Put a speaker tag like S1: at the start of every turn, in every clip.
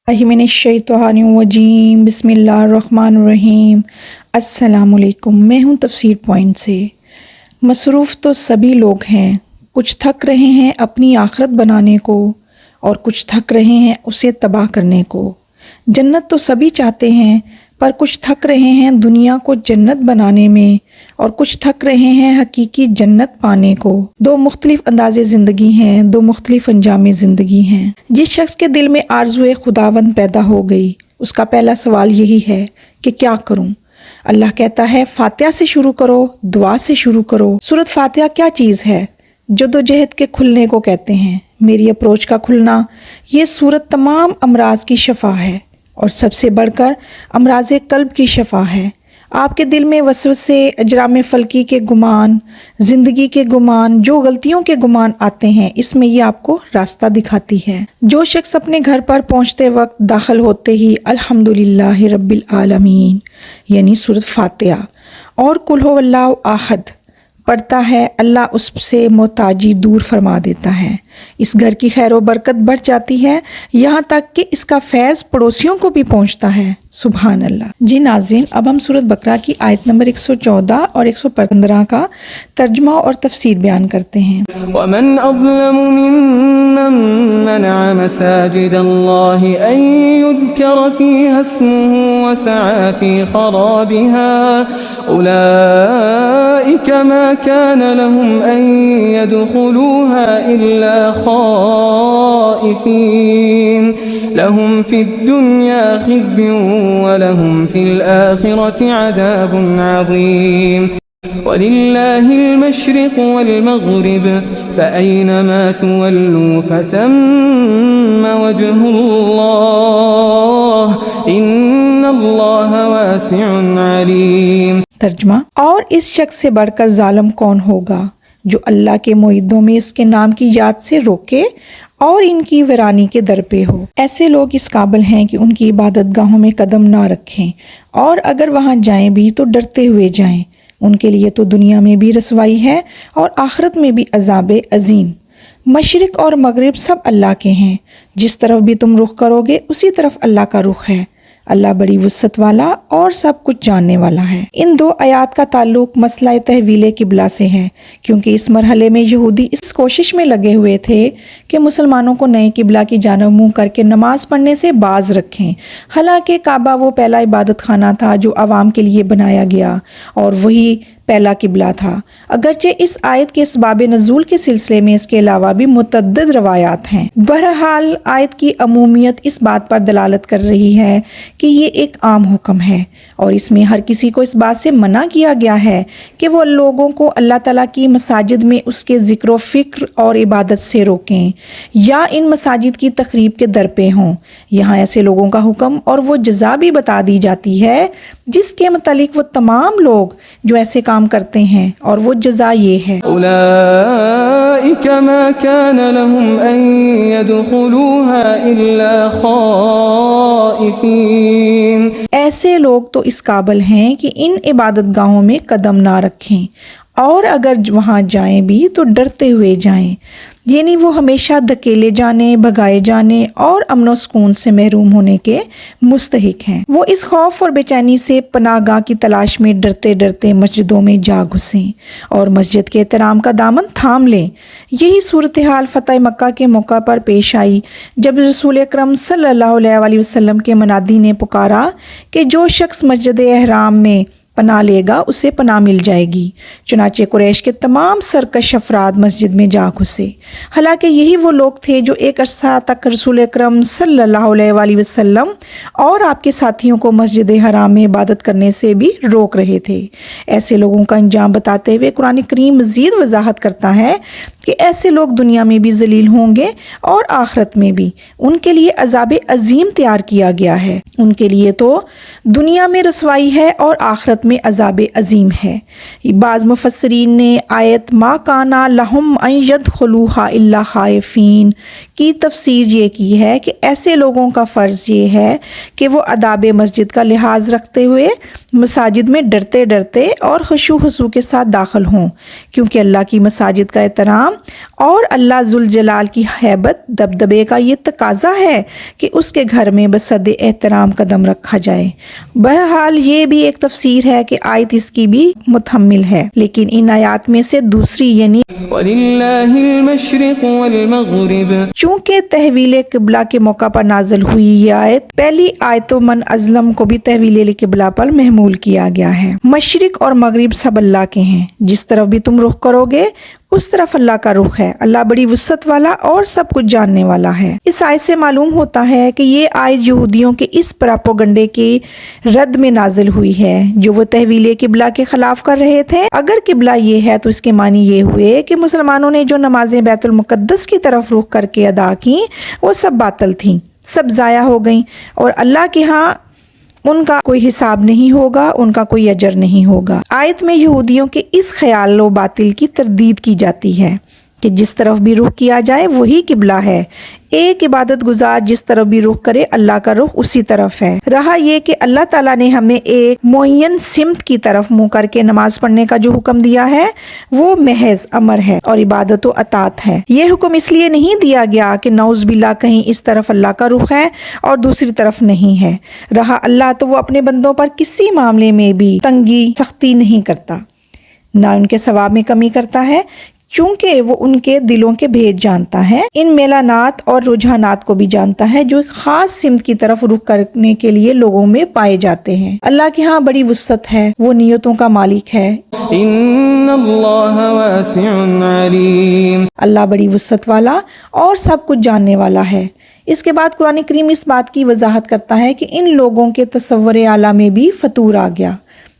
S1: मिनश्शैतानिर्रजीम बिस्मिल्लाहिर्रहमानिर्रहीम। अस्सलाम वालेकुम। मैं हूँ तफसीर पॉइंट से। मसरूफ़ तो सभी लोग हैं, कुछ थक रहे हैं अपनी आखिरत बनाने को और कुछ थक रहे हैं उसे तबाह करने को। जन्नत तो सभी चाहते हैं, पर कुछ थक रहे हैं दुनिया को जन्नत बनाने में और कुछ थक रहे हैं हकीकी जन्नत पाने को। दो मुख्तलिफ अंदाज़े ज़िंदगी हैं, दो मुख्तलिफ अंजाम ज़िंदगी हैं। जिस शख्स के दिल में आरज़ुए खुदावंद पैदा हो गई, उसका पहला सवाल यही है कि क्या करूं। अल्लाह कहता है फातिहा से शुरू करो, दुआ से शुरू करो। सूरत फातिहा क्या चीज़ है? जद्दोजहद के खुलने को कहते हैं। मेरी अप्रोच का खुलना, ये सूरत तमाम अमराज की शफा है और सबसे बढ़कर अमराज़े कल्ब की शफा है। आपके दिल में वसवसे, अजराम फल्की के गुमान, ज़िंदगी के गुमान, जो गलतियों के गुमान आते हैं, इसमें ये आपको रास्ता दिखाती है। जो शख्स अपने घर पर पहुंचते वक्त दाखिल होते ही अल्हम्दुलिल्लाहि रब्बिल आलमीन यानी सूरत फातिहा और कुल हुवल्लाहु अहद पढ़ता है, अल्लाह उससे मोहताजी दूर फरमा देता है। इस घर की खैर व बरकत बढ़ जाती है, यहाँ तक कि इसका फैज़ पड़ोसियों को भी पहुँचता है। सुभान अल्लाह। जी नाज़रीन, अब हम सूरत बकरा की आयत नंबर 114 और 115 का तर्जुमा और तफसीर बयान करते हैं।
S2: वमन अज़लमु मिम्मन मनअ मसाजिदल्लाहि अन युज़करा फ़ीहा इस्मुहु व सअा फ़ी ख़राबिहा उलाइका मा कान लहुम अन यदख़ुलूहा इल्ला ख़ाइफ़ीन लहुम फ़िद्दुन्या ख़िज़्युन व लहुम फ़िल आख़िरति अज़ाबुन अज़ीम वलिल्लाहिल मशरिक़ु वल मग़रिब फ़अय्नमा तुवल्लू फ़थम्म वजहुल्लाह इन्नल्लाह वासिउन अलीम।
S1: तर्जुमा। और इस शख्स से बढ़कर जालिम कौन होगा जो अल्लाह के मुइद्दों में इसके नाम की याद से रोके और इनकी वीरानी के दर पे हो। ऐसे लोग इस काबिल हैं कि उनकी इबादत गाहों में कदम ना रखें और अगर वहां जाएं भी तो डरते हुए जाएं। उनके लिए तो दुनिया में भी रसवाई है और आखिरत में भी अज़ाब अजीम। मशरिक और मगरिब सब अल्लाह के हैं, जिस तरफ भी तुम रुख करोगे उसी तरफ अल्लाह का रुख है। अल्लाह बड़ी वुसअत वाला और सब कुछ जानने वाला है। इन दो आयात का ताल्लुक मसला तहवील किबला से है, क्योंकि इस मरहले में यहूदी इस कोशिश में लगे हुए थे कि मुसलमानों को नए किबला की जानब मुँह करके नमाज पढ़ने से बाज रखें। हालांकि काबा वो पहला इबादत खाना था जो आवाम के लिए बनाया गया और वही पहला किबला था। अगरचे इस आयत के इसबाब नज़ूल के सिलसिले में इसके अलावा भी मुतअद्दिद रवायात हैं। बहरहाल आयत की अमूमियत इस बात पर दलालत कर रही है कि ये एक आम हुक्म है और इसमें हर किसी को इस बात से मना किया गया है कि वो लोगों को अल्लाह ताला की मसाजिद में उसके ज़िक्र व फ़िक्र और इबादत से रोकें या इन मसाजिद की तखरीब के दर पे हों। यहाँ ऐसे लोगों का हुक्म और वो जज़ा भी बता दी जाती है जिसके मुतालिक वो तमाम लोग जो ऐसे काम करते हैं, और वो जज़ा ये है।
S2: उलाइका मा कान लहुम अन यदख़ुलूहा इल्ला ख़ाइफ़ीन। ऐसे लोग तो इस काबिल हैं कि इन इबादत गाहों में कदम ना रखें और अगर वहाँ जाएं भी तो डरते हुए जाएं, यानी वो हमेशा धकेले जाने, भगाए जाने और अमन सुकून से महरूम होने के मुस्तहिक हैं। वो इस खौफ और बेचैनी से पनाहगाह की तलाश में डरते डरते मस्जिदों में जा घुसें और मस्जिद के एहतराम का दामन थाम लें। यही सूरत हाल फ़तह मक्का के मौका पर पेश आई जब रसूल अकरम सल्लल्लाहु अलैहि वसल्लम के मुनादी ने पुकारा कि जो शख्स मस्जिद एहराम में पनाह लेगा उसे पनाह मिल जाएगी। चुनाचे कुरैश के तमाम सरकश अफराद मस्जिद में जा घुसे। हालांकि यही वो लोग थे जो एक अरसा तक रसूल अकरम सल्लल्लाहु अलैहि वसल्लम और आपके साथियों को मस्जिद हराम में इबादत करने से भी रोक रहे थे। ऐसे लोगों का अंजाम बताते हुए कुरान करीम मज़ीद वजाहत करता है कि ऐसे लोग दुनिया में भी जलील होंगे और आखिरत में भी उनके लिए अज़ाब अजीम तैयार किया गया है। उनके लिए तो दुनिया में रसवाई है और आखिरत में अज़ाब अजीम है। बाज़ मुफस्सिरीन ने आयत मा काना लहुम अन यदखुलूहा इल्ला खाइफीन کی تفسیر یہ کی ہے کہ ایسے لوگوں کا فرض یہ ہے کہ وہ آداب مسجد کا لحاظ رکھتے ہوئے مساجد میں ڈرتے ڈرتے اور خشوع خضوع کے ساتھ داخل ہوں، کیونکہ اللہ کی مساجد کا احترام اور اللہ ذوالجلال کی ہیبت دبدبے کا یہ تقاضا ہے کہ اس کے گھر میں بصد احترام قدم رکھا جائے۔ بہرحال یہ بھی ایک تفسیر ہے کہ آیت اس کی بھی متحمل ہے، لیکن ان آیات میں سے دوسری یعنی
S3: وَلِلَّهِ الْمَشْرِقُ وَالْمَغْرِبُ
S2: چونکہ تحویل قبلہ کے موقع پر نازل ہوئی یہ آیت، پہلی آیت من ازلم کو بھی تحویل قبلہ پر محمول کیا گیا ہے۔ مشرق اور مغرب سب اللہ کے ہیں، جس طرف بھی تم رخ کرو گے اس طرف اللہ کا رخ ہے۔ اللہ بڑی وسعت والا اور سب کچھ جاننے والا ہے۔ اس آیت سے معلوم ہوتا ہے کہ یہ آیت یہودیوں کے اس پراپوگنڈے کی رد میں نازل ہوئی ہے جو وہ تحویل قبلہ کے خلاف کر رہے تھے۔ اگر قبلہ یہ ہے تو اس کے معنی یہ ہوئے کہ مسلمانوں نے جو نمازیں بیت المقدس کی طرف رخ کر کے ادا کی وہ سب باطل تھیں، سب ضائع ہو گئیں، اور اللہ کے ہاں ان کا کوئی حساب نہیں ہوگا، ان کا کوئی اجر نہیں ہوگا۔ آیت میں یہودیوں کے اس خیال و باطل کی تردید کی جاتی ہے کہ جس طرف بھی رخ کیا جائے وہی قبلہ ہے، ایک عبادت گزار جس طرف بھی رخ کرے اللہ کا رخ اسی طرف ہے۔ رہا یہ کہ اللہ تعالیٰ نے ہمیں ایک معین سمت کی طرف منہ کر کے نماز پڑھنے کا جو حکم دیا ہے وہ محض امر ہے اور عبادت و اطاعت ہے۔ یہ حکم اس لیے نہیں دیا گیا کہ نعوذ باللہ کہیں اس طرف اللہ کا رخ ہے اور دوسری طرف نہیں ہے۔ رہا اللہ تو وہ اپنے بندوں پر کسی معاملے میں بھی تنگی سختی نہیں کرتا، نہ ان کے ثواب میں کمی کرتا ہے، چونکہ وہ ان کے دلوں کے بھید جانتا ہے، ان میلانات اور رجحانات کو بھی جانتا ہے جو ایک خاص سمت کی طرف رخ کرنے کے لیے لوگوں میں پائے جاتے ہیں۔ اللہ کے ہاں بڑی وسعت ہے، وہ نیتوں کا مالک ہے۔
S3: إِنَّ اللَّهَ وَاسِعٌ عَلِيمٌ
S2: اللہ بڑی وسعت والا اور سب کچھ جاننے والا ہے۔ اس کے بعد قرآن کریم اس بات کی وضاحت کرتا ہے کہ ان لوگوں کے تصور اعلیٰ میں بھی فتور آ گیا۔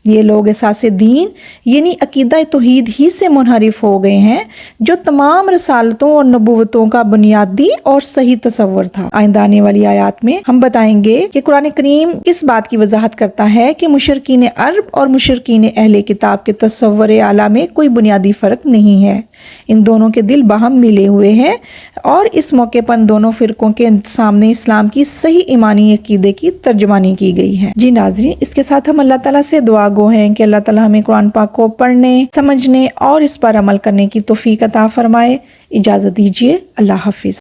S2: یہ لوگ اساس دین یعنی عقیدہ توحید ہی سے منحرف ہو گئے ہیں جو تمام رسالتوں اور نبوتوں کا بنیادی اور صحیح تصور تھا۔ آئندہ آنے والی آیات میں ہم بتائیں گے کہ قرآن کریم کس بات کی وضاحت کرتا ہے کہ مشرکین عرب اور مشرکین اہل کتاب کے تصور اعلیٰ میں کوئی بنیادی فرق نہیں ہے، ان دونوں کے دل باہم ملے ہوئے ہیں، اور اس موقع پر ان دونوں فرقوں کے سامنے اسلام کی صحیح ایمانی عقیدے کی ترجمانی کی گئی ہے۔ جی ناظرین، اس کے ساتھ ہم اللہ تعالیٰ سے دعا گو ہیں کہ اللہ تعالیٰ ہمیں قرآن پاک کو پڑھنے، سمجھنے اور اس پر عمل کرنے کی توفیق عطا فرمائے۔ اجازت دیجیے، اللہ حافظ۔